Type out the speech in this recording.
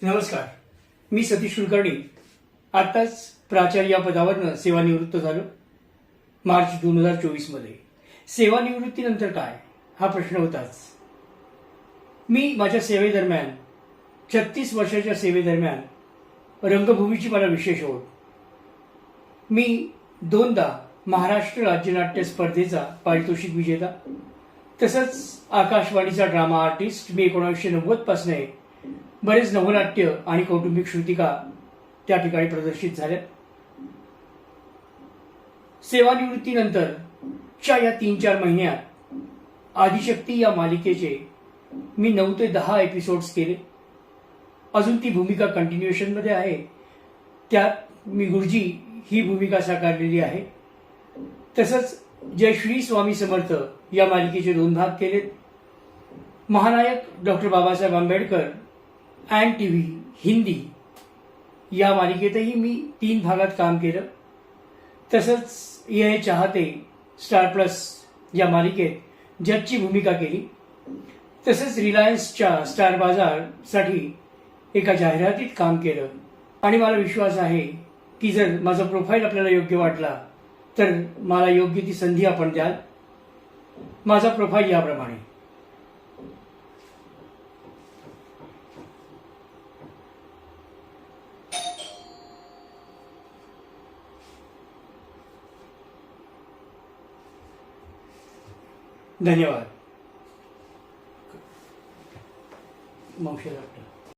नमस्कार, मी सतीश कुलकर्णी. आताच प्राचार्य या पदावरनं सेवानिवृत्त झालो मार्च 2024 मध्ये. सेवानिवृत्तीनंतर काय हा प्रश्न होताच. मी माझ्या सेवेदरम्यान 36 वर्षाच्या सेवेदरम्यान रंगभूमीची मला विशेष ओढ. मी 2दा महाराष्ट्र राज्य नाट्य स्पर्धेचा पारितोषिक विजेता, तसंच आकाशवाणीचा ड्रामा आर्टिस्ट. मी 1990 पासून बरेच नवनाट्य आणि कौटुंबिक श्रुतिका त्या ठिकाणी प्रदर्शित झाल्या. सेवानिवृत्तीनंतरच्या या 3-4 महिन्यात आदिशक्ती या मालिकेचे मी 9 ते 10 एपिसोड्स केले. अजून ती भूमिका कंटिन्युएशन मध्ये आहे. त्यात मी गुरुजी ही भूमिका साकारलेली आहे. तसंच जय श्री स्वामी समर्थ या मालिकेचे 2 भाग केलेत. महानायक doctor Babasaheb Ambedkar and TV Hindi या मालिकेतही मी 3 भागात काम केलं. तसंच ये चाहते स्टार प्लस या मालिकेत जजची भूमिका केली. तसंच रिलायन्सच्या स्टार बाजारसाठी एका जाहिरातीत काम केलं. आणि मला विश्वास आहे की जर माझा प्रोफाईल आपल्याला योग्य वाटला तर मला योग्य ती संधी आपण द्याल. माझा प्रोफाईल याप्रमाणे. धन्यवाद. मावशी डॉक्टर.